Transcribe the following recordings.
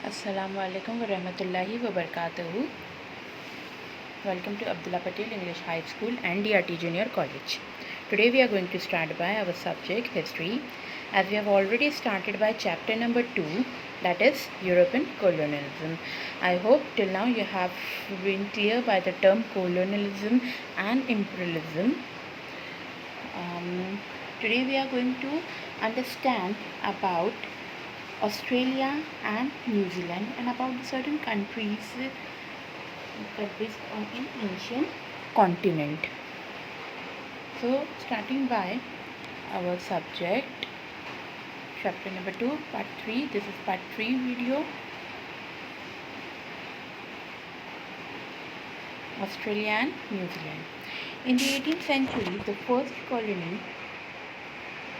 Assalamu alaikum wa rahmatullahi wa barakatuhu. Welcome to Abdullah Patel English High School and DRT Junior College. Today we are going to start by our subject history, as we have already started by chapter number 2, that is European colonialism. I hope till now you have been clear by the term colonialism and imperialism. Today we are going to understand about Australia and New Zealand and about certain countries on an ancient continent. So starting by our subject, chapter number 2, part 3. This is part 3 video. Australia and New Zealand. In the 18th century, the first colony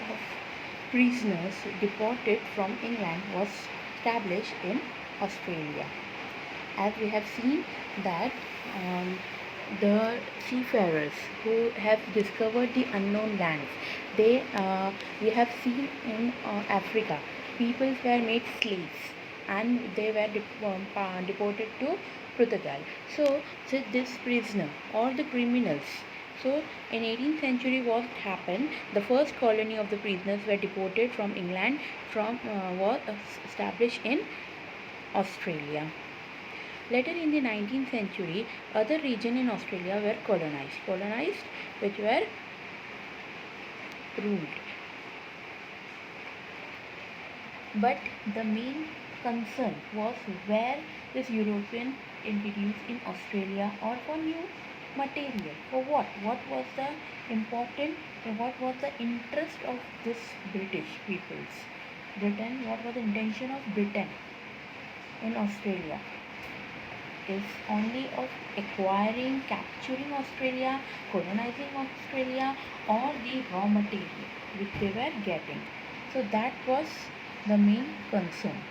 of prisoners deported from England was established in Australia. As we have seen that the seafarers who have discovered the unknown lands, we have seen in Africa, people were made slaves and they were deported to Portugal. So this prisoner or the criminals. So in 18th century, what happened? The first colony of the prisoners were deported from England was established in Australia. Later in the 19th century, other regions in Australia were colonized which were ruled. But the main concern was where this European introduced in Australia or for new material. For what? What was the interest of this British peoples? What was the intention of Britain in Australia? Is only of acquiring, capturing Australia, colonizing Australia, or the raw material which they were getting. So that was the main concern.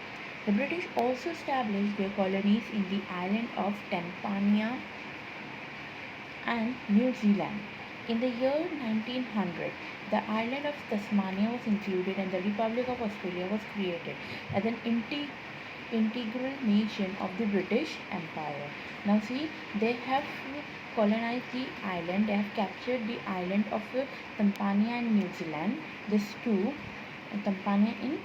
The British also established their colonies in the island of Tasmania and New Zealand. In the year 1900, the island of Tasmania was included and the Republic of Australia was created as an integral nation of the British Empire. Now see, they have colonized the island, they have captured the island of Tasmania and New Zealand, these two, Tasmania in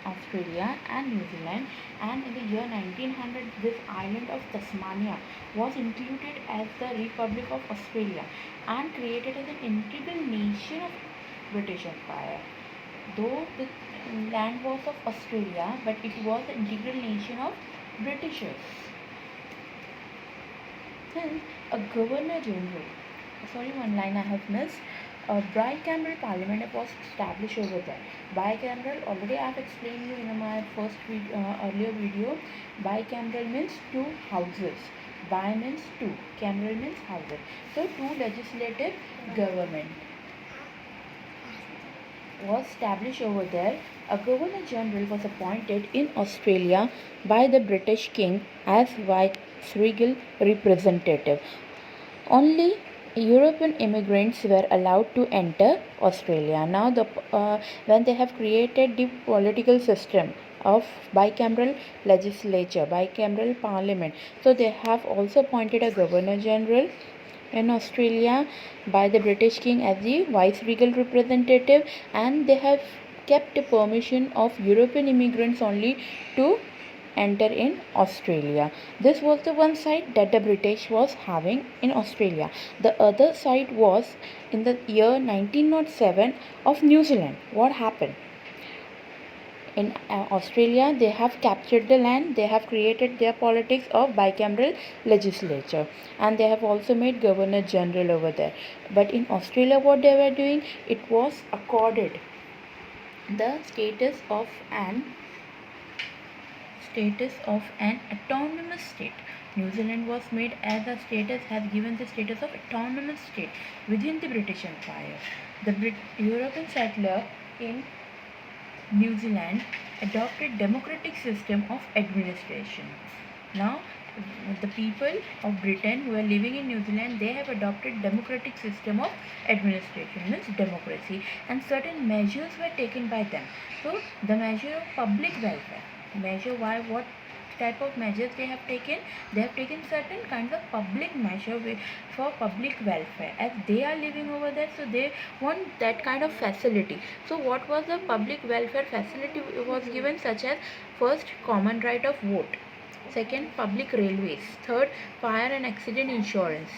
Australia and New Zealand, and in the year 1900 this island of Tasmania was included as the Republic of Australia and created as an integral nation of British Empire. Though the land was of Australia, but it was the integral nation of Britishers. Hence, a Governor General, one line I have missed. A bicameral parliament was established over there. Bicameral, already I have explained you in my earlier video. Bicameral means two houses. Bi means two. Cameral means houses. So two legislative government was established over there. A Governor General was appointed in Australia by the British King as viceregal representative. Only European immigrants were allowed to enter Australia. Now, when they have created the political system of bicameral legislature, bicameral parliament, so they have also appointed a Governor General in Australia by the British King as the viceregal representative, and they have kept the permission of European immigrants only to enter in Australia. This was the one side that the British was having in Australia. The other side was in the year 1907 of New Zealand. What happened? In Australia, they have captured the land, they have created their politics of bicameral legislature, and they have also made Governor General over there. But in Australia, what they were doing, it was accorded the status of an autonomous state. New Zealand was made as a status, has given the status of autonomous state within the British Empire. The European settler in New Zealand adopted democratic system of administration. Now, the people of Britain who are living in New Zealand, they have adopted democratic system of administration, means democracy, and certain measures were taken by them. So, the measure of public welfare, measure why what type of measures they have taken? They have taken certain kinds of public measure for public welfare, as they are living over there, so they want that kind of facility. So what was the public welfare facility was given, such as first, common right of vote; second, public railways; third, fire and accident insurance;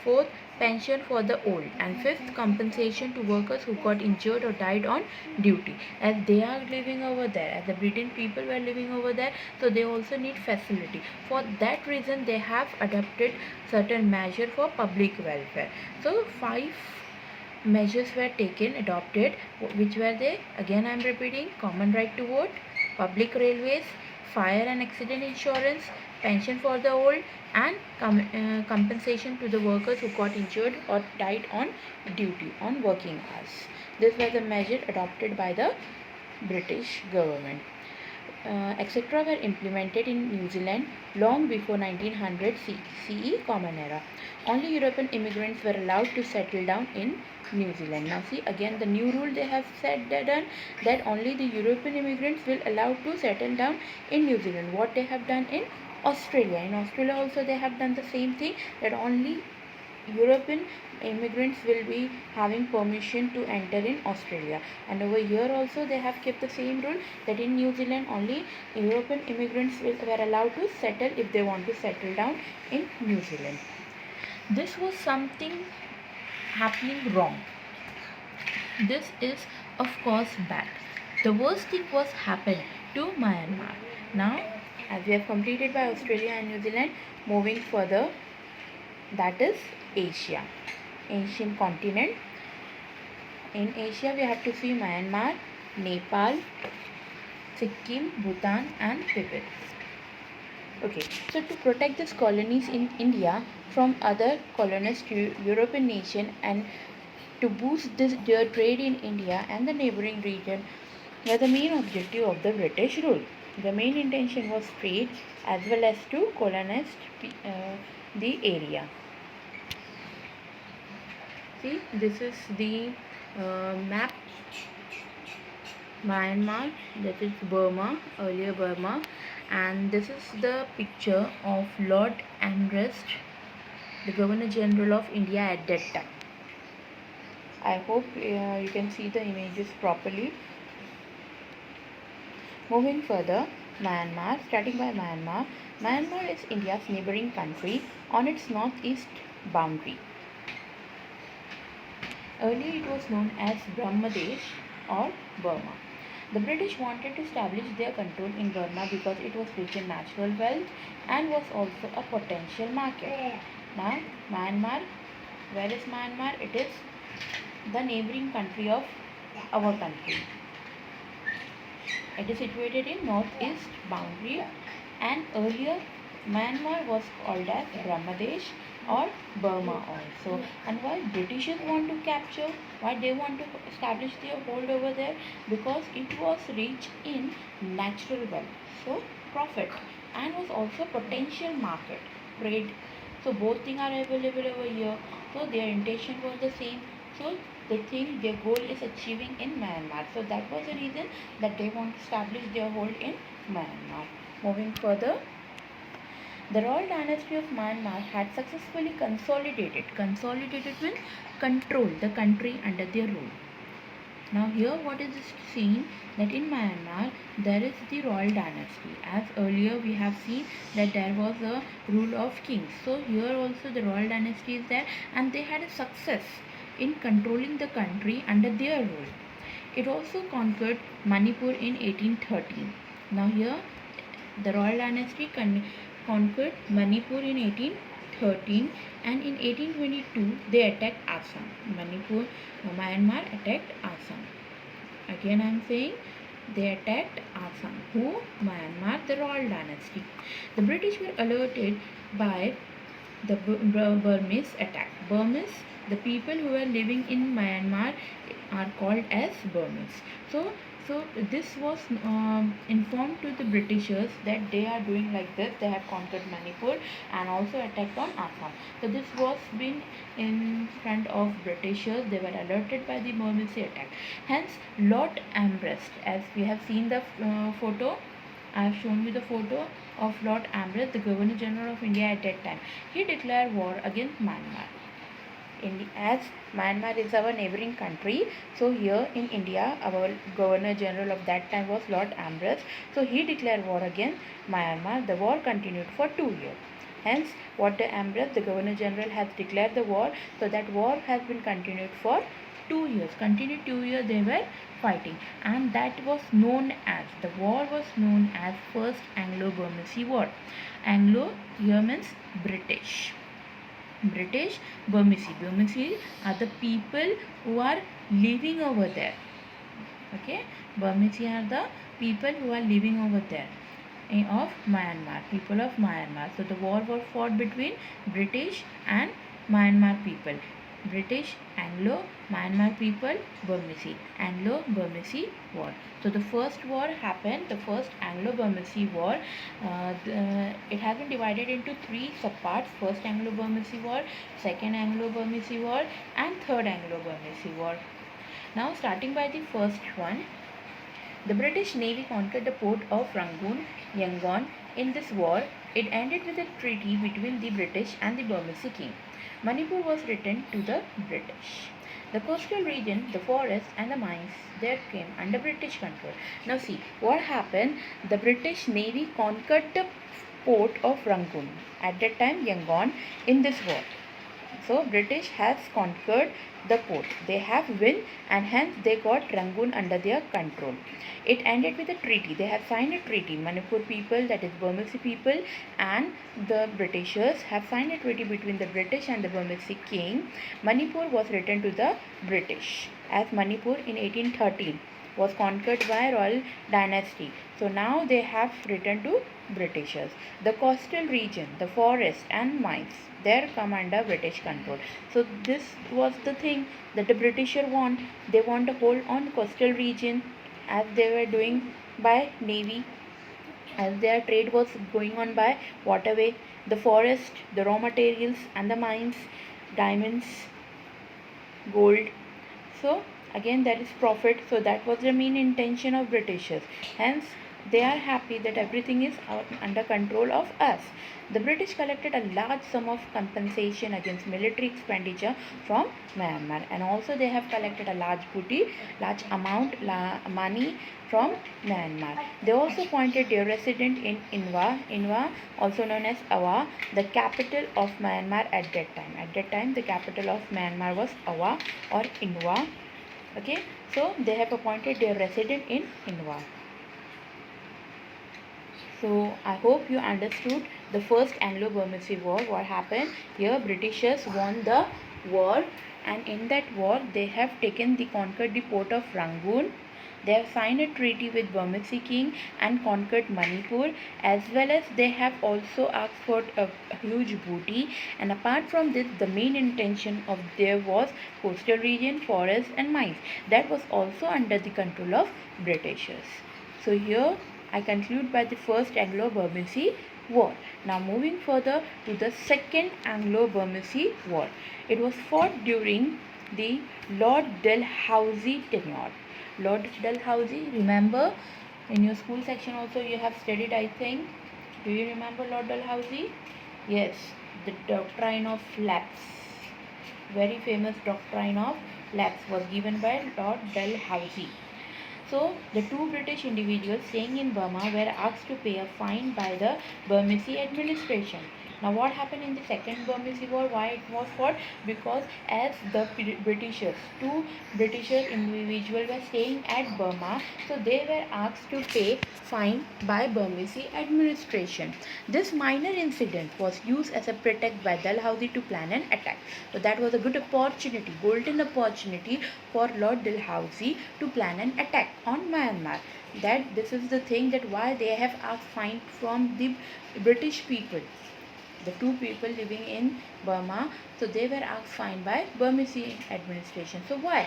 fourth, pension for the old; and fifth, compensation to workers who got injured or died on duty. As they are living over there, as the Britain people were living over there, so they also need facility. For that reason, they have adopted certain measure for public welfare. So 5 measures were taken, adopted. Which were they? Again I am repeating: common right to vote, public railways, fire and accident insurance, pension for the old, and compensation to the workers who got injured or died on duty on working hours. This was a measure adopted by the British government. Etc. were implemented in New Zealand long before 1900 CE Common Era. Only European immigrants were allowed to settle down in New Zealand. Now see, again the new rule they have said that only the European immigrants will allowed to settle down in New Zealand. What they have done in Australia. In Australia also they have done the same thing, that only European immigrants will be having permission to enter in Australia. And over here also they have kept the same rule, that in New Zealand only European immigrants were allowed to settle if they want to settle down in New Zealand. This was something happening wrong. This is of course bad. The worst thing was happened to Myanmar. Now, as we have completed by Australia and New Zealand, moving further, that is Asia, Asian continent. In Asia we have to see Myanmar, Nepal, Sikkim, Bhutan and Tibet. Okay, so to protect these colonies in India from other colonist European nation, and to boost their trade in India and the neighboring region, were the main objective of the British rule. The main intention was trade as well as to colonize the area. See, this is the map. Myanmar, that is Burma, earlier Burma, and this is the picture of Lord Amherst, the Governor General of India at that time. I hope you can see the images properly. Moving further, Myanmar, starting by Myanmar. Myanmar is India's neighboring country on its northeast boundary. Earlier it was known as Brahmadesh or Burma. The British wanted to establish their control in Burma because it was rich in natural wealth and was also a potential market. Now, Myanmar, where is Myanmar? It is the neighboring country of our country. It is situated in northeast boundary, and earlier Myanmar was called as Brahmadesh or Burma also. And why Britishers want to capture, why they want to establish their hold over there? Because it was rich in natural wealth, so profit, and was also potential market, trade. So both things are available over here. So their intention was the same. So the thing, their goal is achieving in Myanmar. So that was the reason that they want to establish their hold in Myanmar. Moving further, the royal dynasty of Myanmar had successfully consolidated means controlled the country under their rule. Now here what is seen, that in Myanmar there is the royal dynasty. As earlier we have seen that there was a rule of kings. So here also the royal dynasty is there, and they had a success in controlling the country under their rule. It also conquered Manipur in 1813. Now here the royal dynasty conquered Manipur in 1813, and in 1822 they attacked Assam. Myanmar attacked Assam. Again I am saying they attacked Assam. Who? Myanmar, the royal dynasty. The British were alerted by the Burmese attack. Burmese, the people who were living in Myanmar are called as Burmese. So this was informed to the Britishers that they are doing like this. They have conquered Manipur and also attacked on Assam. So this was been in front of Britishers. They were alerted by the Burmese attack. Hence, Lord Amherst, as we have seen the photo, I have shown you the photo of Lord Amrit, the Governor General of India at that time. He declared war against Myanmar. As Myanmar is our neighboring country, so here in India, our Governor General of that time was Lord Ambrose. So he declared war against Myanmar. The war continued for 2 years. Hence, what the Ambrose, the Governor General, has declared the war. So that war has been continued for 2 years. Continued 2 years they were fighting, and that was known as, the war was known as First Anglo-Burmese War. Anglo here means British. British, Burmese. Burmese are the people who are living over there. Okay, Burmese are the people who are living over there of Myanmar, people of Myanmar. So the war was fought between British and Myanmar people. British, Anglo, Myanmar people, Burmese. Anglo-Burmese war. So the first war happened, the first Anglo-Burmese war. It has been divided into three subparts. First Anglo-Burmese war, second Anglo-Burmese war, and third Anglo-Burmese war. Now starting by the first one, the British Navy conquered the port of Rangoon, Yangon. In this war, it ended with a treaty between the British and the Burmese king. Manipur was returned to the British. The coastal region, the forests and the mines there came under British control. Now see what happened. The British Navy conquered the port of Rangoon, at that time Yangon, in this war. So British has conquered the port. They have win, and hence they got Rangoon under their control. It ended with a treaty. They have signed a treaty. Manipur people, that is Burmese people, and the Britishers have signed a treaty between the British and the Burmese king. Manipur was returned to the British, as Manipur in 1813 was conquered by royal dynasty. So now they have returned to Britishers. The coastal region, the forest and mines, there come under British control. So this was the thing that the Britisher want. They want to hold on coastal region, as they were doing by navy, as their trade was going on by waterway, the forest, the raw materials and the mines, diamonds, gold. So again there is profit. So that was the main intention of Britishers. Hence they are happy that everything is under control of us. The British collected a large sum of compensation against military expenditure from Myanmar, and also they have collected a large money from Myanmar. They also appointed their resident in Inwa, also known as Awa, the capital of Myanmar at that time. At that time, the capital of Myanmar was Awa or Inwa. Okay, so they have appointed their resident in Inwa. So I hope you understood the first Anglo-Burmese war. What happened here? Britishers won the war, and in that war they have conquered the port of Rangoon. They have signed a treaty with Burmese king and conquered Manipur, as well as they have also asked for a huge booty. And apart from this, the main intention of there was coastal region, forests and mines. That was also under the control of Britishers. So here I conclude by the first Anglo-Burmese war. Now moving further to the second Anglo-Burmese war. It was fought during the Lord Dalhousie tenure. Lord Dalhousie, remember in your school section also you have studied, I think. Do you remember Lord Dalhousie? Yes, the doctrine of lapse. Very famous doctrine of lapse was given by Lord Dalhousie. So, the two British individuals staying in Burma were asked to pay a fine by the Burmese administration. Now, what happened in the second Burmese war? Why it was fought? Because as the Britishers, two Britisher individuals were staying at Burma, so they were asked to pay fine by Burmese administration. This minor incident was used as a pretext by Dalhousie to plan an attack. So that was a good opportunity, golden opportunity for Lord Dalhousie to plan an attack on Myanmar. That this is the thing that why they have asked fine from the British people, the two people living in Burma. So they were asked fine by Burmese administration. So why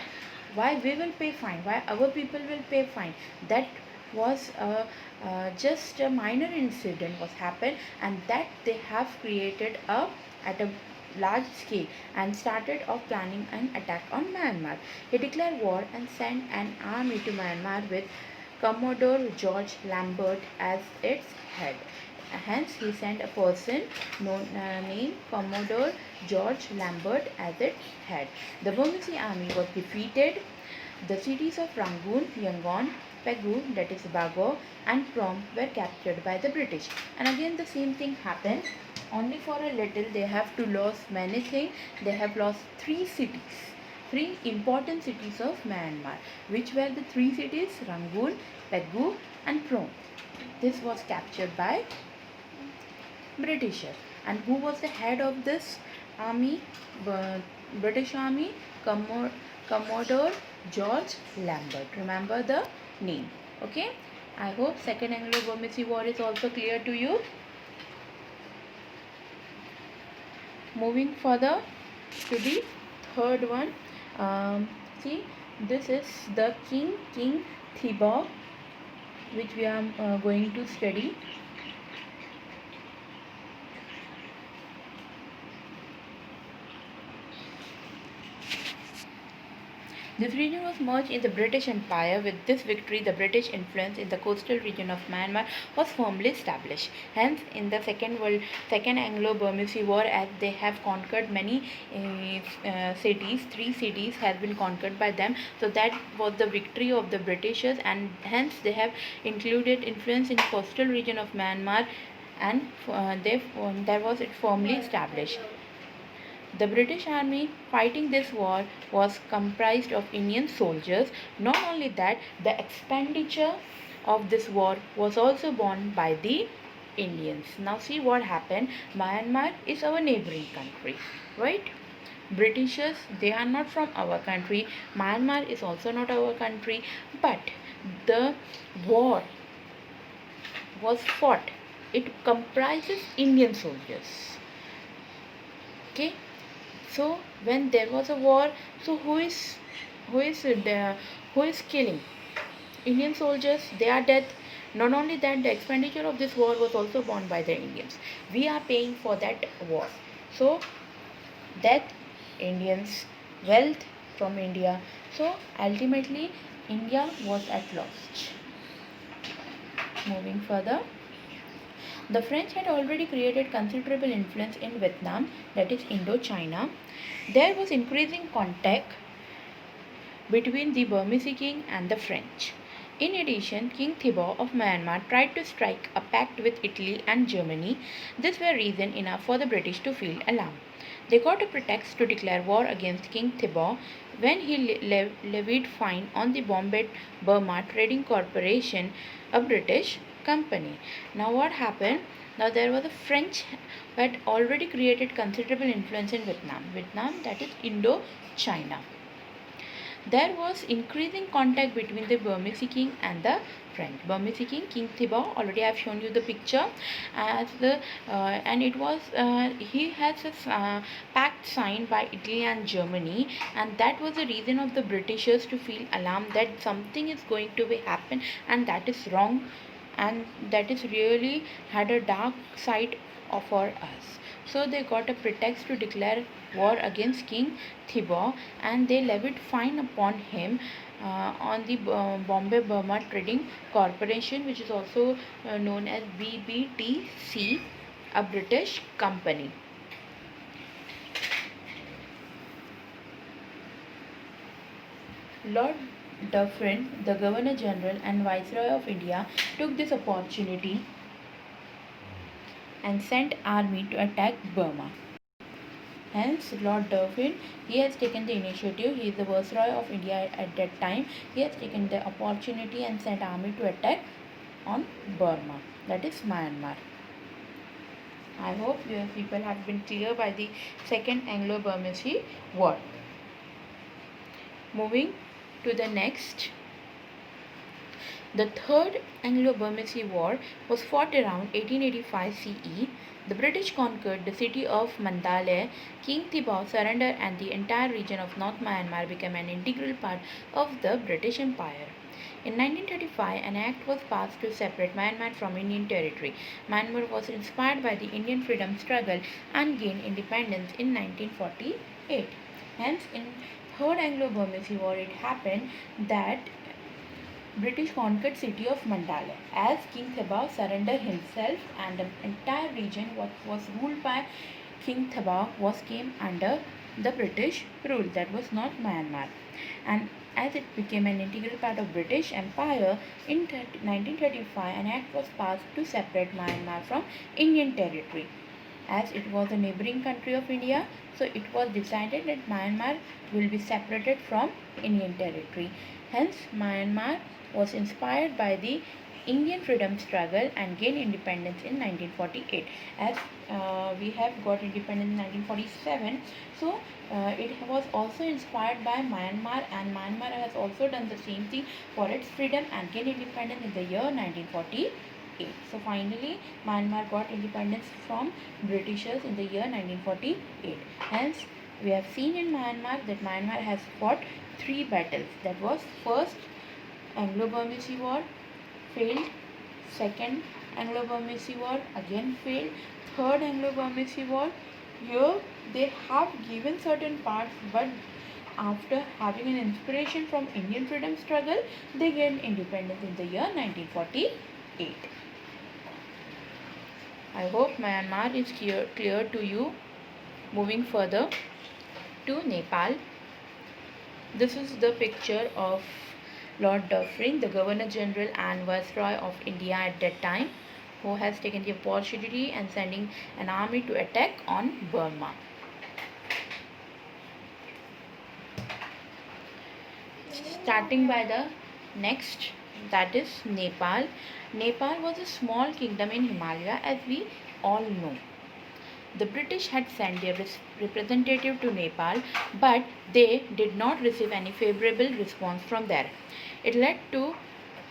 we will pay fine? Why our people will pay fine? That was just a minor incident was happened, and that they have created at a large scale and started off planning an attack on Myanmar. He declared war and sent an army to Myanmar with Commodore George Lambert as its head. Hence, he sent a person named Commodore George Lambert as its head. The Burmese army was defeated. The cities of Rangoon, Yangon, Pegu, that is Bago, and Prom were captured by the British. And again, the same thing happened. Only for a little, they have to lose many things. They have lost three cities, three important cities of Myanmar. Which were the three cities? Rangoon, Pegu, and Prom. This was captured by Britishers. And who was the head of this army? British army? Commodore George Lambert. Remember the name. Okay. I hope Second Anglo-Burmese War is also clear to you. Moving further to the third one. See, this is the King Thibaw, which we are going to study. This region was merged in the British Empire. With this victory, the British influence in the coastal region of Myanmar was firmly established. Hence, in the Second Anglo-Burmese War, as they have conquered many cities, three cities have been conquered by them. So that was the victory of the Britishers, and hence they have included influence in coastal region of Myanmar, and there was it firmly established. The British Army fighting this war was comprised of Indian soldiers. Not only that, the expenditure of this war was also borne by the Indians. Now see what happened. Myanmar is our neighboring country, right? Britishers, they are not from our country. Myanmar is also not our country. But the war was fought. It comprises Indian soldiers. Okay. So when there was a war, so who is killing? Indian soldiers, they are dead. Not only that, the expenditure of this war was also borne by the Indians. We are paying for that war. So death, Indians, wealth from India. So ultimately, India was at loss. Moving further. The French had already created considerable influence in Vietnam, that is Indochina. There was increasing contact between the Burmese king and the French. In addition, King Thibaw of Myanmar tried to strike a pact with Italy and Germany. This were reason enough for the British to feel alarmed. They got a pretext to declare war against King Thibaw when he levied fine on the Bombay Burma Trading Corporation, a British company. Now what happened? Now there was a French who had already created considerable influence in Vietnam. Vietnam, that is Indochina. There was increasing contact between the Burmese king and the French. Burmese king, King Thibaw, already I have shown you the picture, as the and it was he has a pact signed by Italy and Germany, and that was the reason of the Britishers to feel alarmed that something is going to be happen, and that is wrong, and that is really had a dark side for us. So they got a pretext to declare war against King Thibaw, and they levied fine upon him on the Bombay Burma Trading Corporation, which is also known as BBTC, a British company. Lord Dufferin, the Governor General and Viceroy of India, took this opportunity and sent army to attack Burma. Hence, Lord Dufferin, he has taken the initiative. He is the Viceroy of India at that time. He has taken the opportunity and sent army to attack on Burma, that is Myanmar. I hope you people have been clear by the Second Anglo-Burmese War. Moving to the next. The Third Anglo-Burmese War was fought around 1885 CE. The British conquered the city of Mandalay. King Thibaw surrendered, and the entire region of North Myanmar became an integral part of the British Empire. In 1935, an act was passed to separate Myanmar from Indian territory. Myanmar was inspired by the Indian freedom struggle and gained independence in 1948. Hence, in Third Anglo-Burmese War, it happened that British conquered city of Mandalay as King Thibaw surrendered himself, and the entire region what was ruled by King Thibaw was came under the British rule. That was not Myanmar. And as it became an integral part of British Empire in 1935, an act was passed to separate Myanmar from Indian territory. As it was a neighboring country of India, so it was decided that Myanmar will be separated from Indian territory. Hence, Myanmar was inspired by the Indian freedom struggle and gained independence in 1948. As we have got independence in 1947, so it was also inspired by Myanmar, and Myanmar has also done the same thing for its freedom and gained independence in the year 1948. So finally, Myanmar got independence from Britishers in the year 1948. Hence, we have seen in Myanmar that Myanmar has fought 3 battles. That was first Anglo-Burmese War, failed. Second Anglo-Burmese War, again failed. Third Anglo-Burmese War, here they have given certain parts, but after having an inspiration from Indian freedom struggle, they gained independence in the year 1948. I hope Myanmar is clear to you. Moving further to Nepal. This is the picture of Lord Dufferin, the Governor General and Viceroy of India at that time, who has taken the opportunity and sending an army to attack on Burma. Starting by the next, that is Nepal. Nepal was a small kingdom in Himalaya, as we all know. The British had sent their representative to Nepal, but they did not receive any favorable response from there. It led to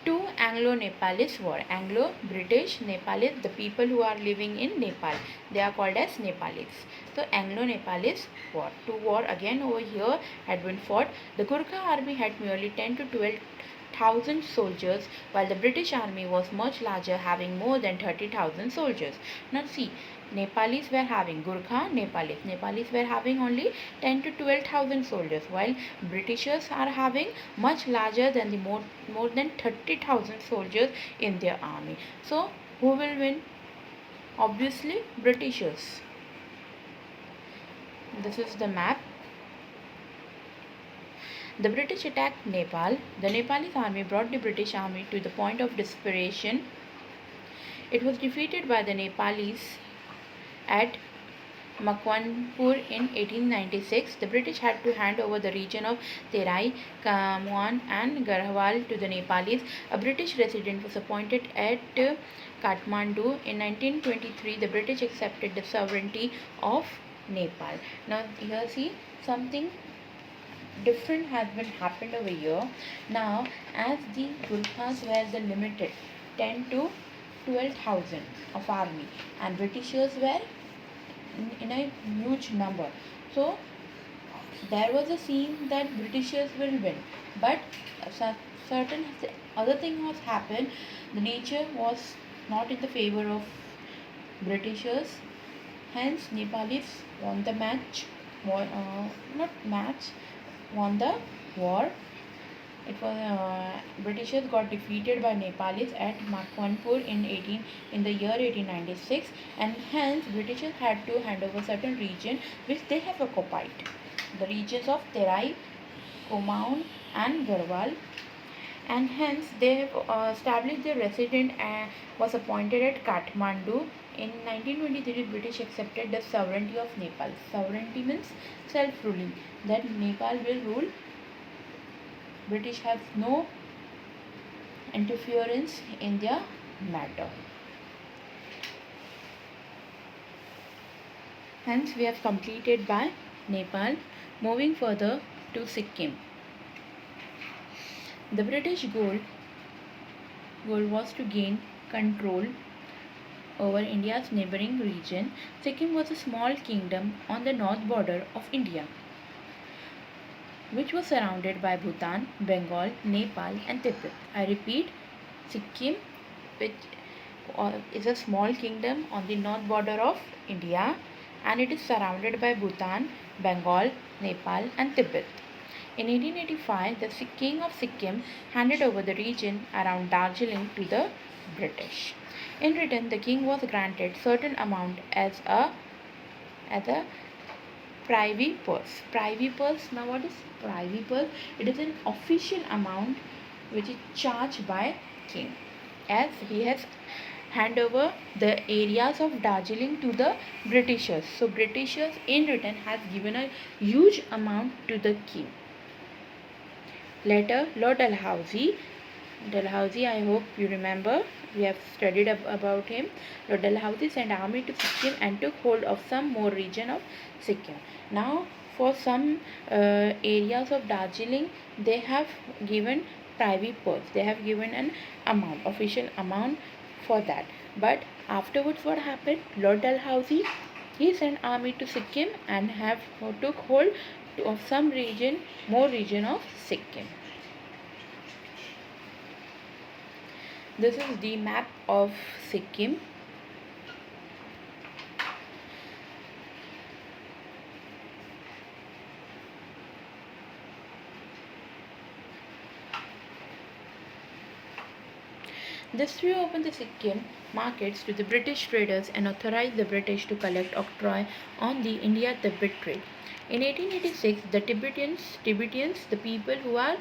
2 Anglo-Nepalese war. Anglo-British, Nepalese, the people who are living in Nepal, they are called as Nepalese. So Anglo-Nepalese war. 2 war again over here had been fought. The Gurkha army had merely 10 to 12,000 soldiers, while the British army was much larger, having more than 30,000 soldiers. Now see, Nepalis were having Gurkha, Nepalis were having only 10 to 12,000 soldiers, while Britishers are having much larger than the more than 30,000 soldiers in their army. So who will win? Obviously Britishers. This is the map. The British attacked Nepal. The Nepalese army brought the British army to the point of desperation. It was defeated by the Nepalese at Makwanpur in 1896. The British had to hand over the region of Terai, Khammouan and Garhwal to the Nepalese. A British resident was appointed at Kathmandu. In 1923, the British accepted the sovereignty of Nepal. Now here see, something different has been happened over here. Now as the Gurkhas were the limited 10 to 12,000 of army, and Britishers were in a huge number, so there was a scene that Britishers will win, but certain other thing was happened. The nature was not in the favor of Britishers. Hence Nepalis won the match, won the war. It was Britishers got defeated by Nepalis at Makwanpur in the year 1896, and hence Britishers had to hand over certain region which they have occupied, the regions of Terai, Khammouan and Garhwal, and hence they have established their resident and was appointed at Kathmandu. In 1923, British accepted the sovereignty of Nepal. Sovereignty means self-ruling, that Nepal will rule. British have no interference in their matter. Hence we have completed by Nepal. Moving further to Sikkim. The British goal was to gain control over India's neighboring region. Sikkim was a small kingdom on the north border of India, which was surrounded by Bhutan, Bengal, Nepal and Tibet. I repeat, Sikkim, which is a small kingdom on the north border of India, and it is surrounded by Bhutan, Bengal, Nepal and Tibet. In 1885, the King of Sikkim handed over the region around Darjeeling to the British. In return, the king was granted certain amount as a privy purse. Privy purse. Now, what is privy purse? It is an official amount which is charged by king, as he has hand over the areas of Darjeeling to the Britishers. So Britishers in return has given a huge amount to the king. Later, Lord Dalhousie, I hope you remember, we have studied about him. Lord Dalhousie sent army to Sikkim and took hold of some more region of Sikkim. Now, for some areas of Darjeeling, they have given private purse. They have given an amount, official amount for that. But afterwards, what happened? Lord Dalhousie, he sent army to Sikkim and have took hold of some region, more region of Sikkim. This is the map of Sikkim. This threw open the Sikkim markets to the British traders and authorized the British to collect octroi on the India-Tibet trade. In 1886, the Tibetans, the people who are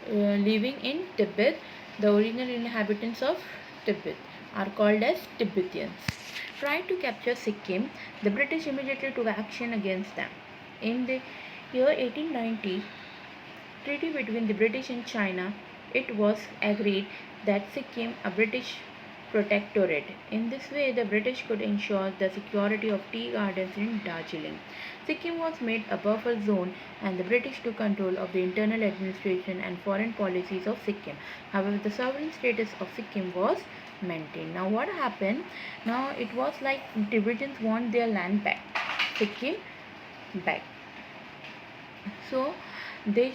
living in Tibet, the original inhabitants of Tibet, are called as Tibetans, tried to capture Sikkim. The British immediately took action against them. In the year 1890, treaty between the British and China, it was agreed that Sikkim a British protectorate. In this way, the British could ensure the security of tea gardens in Darjeeling. Sikkim was made a buffer zone and the British took control of the internal administration and foreign policies of Sikkim. However, the sovereign status of Sikkim was maintained. Now, what happened? Now, it was like Tibetans want their land back, Sikkim back. So, they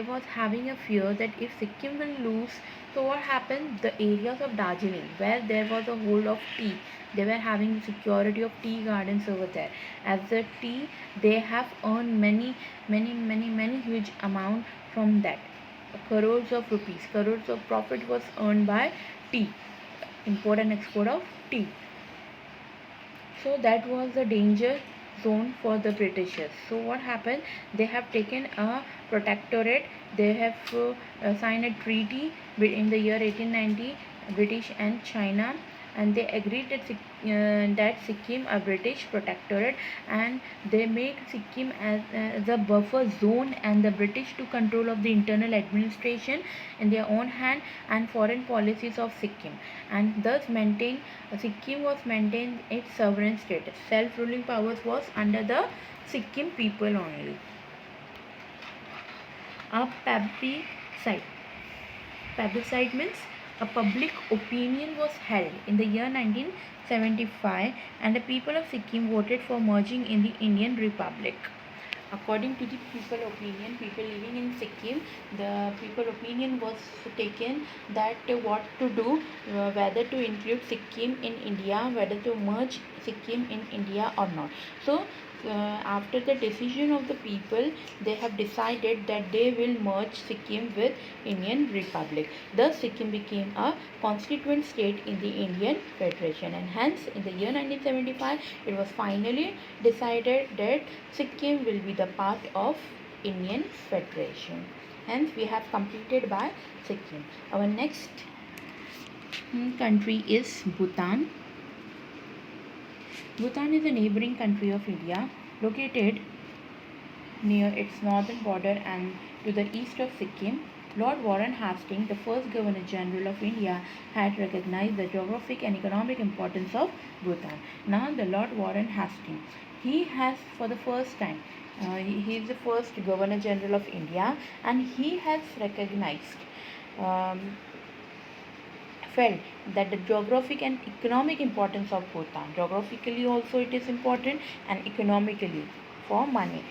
was having a fear that if Sikkim will lose, so what happened? The areas of Darjeeling where there was a hold of tea, they were having security of tea gardens over there. As the tea, they have earned many huge amount from that. Crores of rupees, crores of profit was earned by tea, import and export of tea. So that was the danger zone for the Britishers. So what happened? They have taken a protectorate. They have signed a treaty in the year 1890, British and China, and they agreed that Sikkim a British protectorate, and they made Sikkim as a buffer zone, and the British took control of the internal administration in their own hand and foreign policies of Sikkim, and thus Sikkim was maintained its sovereign status. Self-ruling powers was under the Sikkim people only. A plebiscite. Plebiscite means a public opinion was held in the year 1975 and the people of Sikkim voted for merging in the Indian Republic. According to the people opinion, people living in Sikkim, the people opinion was taken that what to do, whether to include Sikkim in India, whether to merge Sikkim in India or not. So after the decision of the people, they have decided that they will merge Sikkim with Indian Republic. Thus Sikkim became a constituent state in the Indian Federation, and hence in the year 1975 it was finally decided that Sikkim will be the part of Indian Federation. Hence we have completed by Sikkim. Our next country is Bhutan. Bhutan is a neighboring country of India, located near its northern border and to the east of Sikkim. Lord Warren Hastings, the first Governor General of India, had recognized the geographic and economic importance of Bhutan. Now, the Lord Warren Hastings, he has for the first time, he is the first Governor General of India, and he has recognized felt that the geographic and economic importance of Bhutan. Geographically also it is important, and economically for money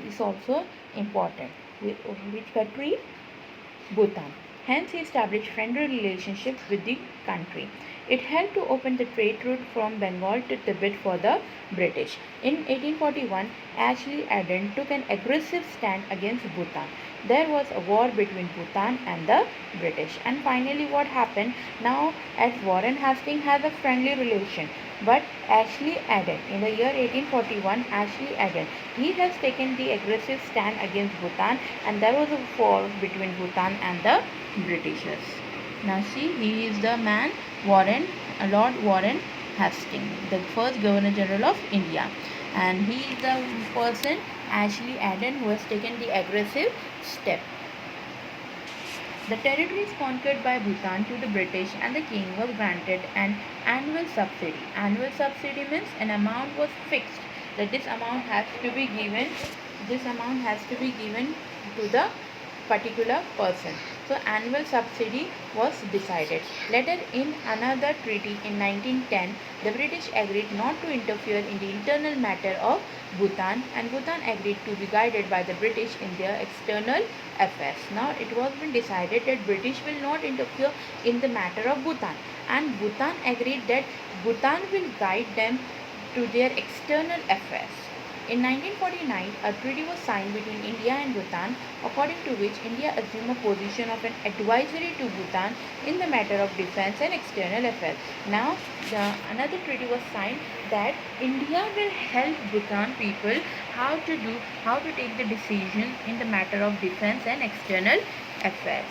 is also important. Which country? Bhutan. Hence he established friendly relationships with the country. It helped to open the trade route from Bengal to Tibet for the British. In 1841, Ashley Adden took an aggressive stand against Bhutan. There was a war between Bhutan and the British. And finally, what happened? Now, as Warren Hastings has a friendly relation, but Ashley Adden, in the year 1841, Ashley Adden, he has taken the aggressive stand against Bhutan, and there was a war between Bhutan and the Britishers. Now see, he is the man Lord Warren Hastings, the first Governor General of India, and he is the person Ashley Adden who has taken the aggressive step. The territories conquered by Bhutan to the British and the king was granted an annual subsidy. Annual subsidy means an amount was fixed that this amount has to be given. This amount has to be given to the particular person. So annual subsidy was decided. Later in another treaty in 1910, the British agreed not to interfere in the internal matter of Bhutan, and Bhutan agreed to be guided by the British in their external affairs. Now it was been decided that British will not interfere in the matter of Bhutan, and Bhutan agreed that Bhutan will guide them to their external affairs. In 1949, a treaty was signed between India and Bhutan, according to which India assumed a position of an advisory to Bhutan in the matter of defense and external affairs. Now, another treaty was signed that India will help Bhutan people how to take the decision in the matter of defense and external affairs.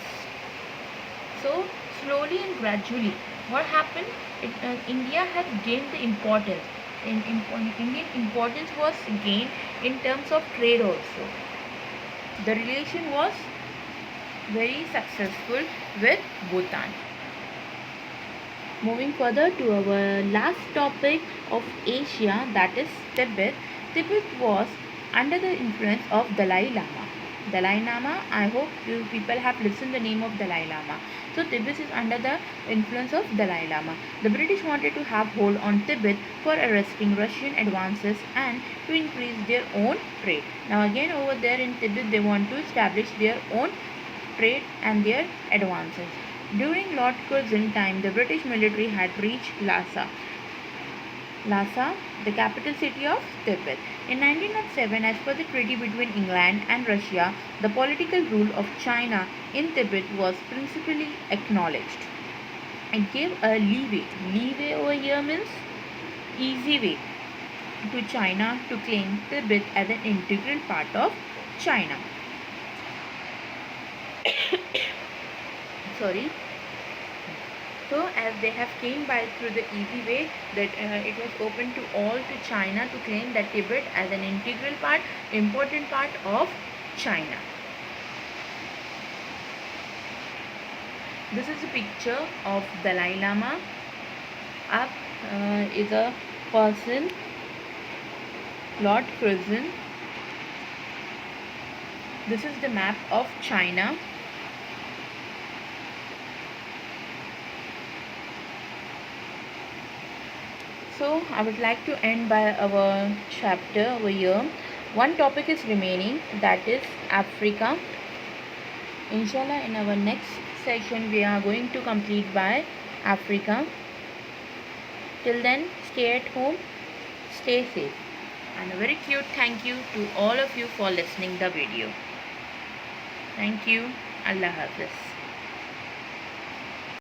So, slowly and gradually, what happened? India has gained the importance. Indian importance was gained in terms of trade also. The relation was very successful with Bhutan. Moving further to our last topic of Asia, that is Tibet. Tibet was under the influence of Dalai Lama. Dalai Lama, I hope you people have listened the name of Dalai Lama. So Tibet is under the influence of Dalai Lama. The British wanted to have hold on Tibet for arresting Russian advances and to increase their own trade. Now again over there in Tibet they want to establish their own trade and their advances. During Lord Curzon's time, the British military had reached Lhasa, the capital city of Tibet. In 1907, as per the treaty between England and Russia, the political rule of China in Tibet was principally acknowledged. It gave a leeway. Leeway over here means easy way to China to claim Tibet as an integral part of China. Sorry. So as they have came by through the easy way that it was open to all to China to claim that Tibet as an integral part, important part of China. This is a picture of Dalai Lama. Up is a person, Lord Curzon. This is the map of China. So I would like to end by our chapter over here. One topic is remaining, that is Africa. Inshallah, in our next session we are going to complete by Africa. Till then, stay at home, stay safe, and a very cute thank you to all of you for listening the video. Thank you. Allah Hafiz.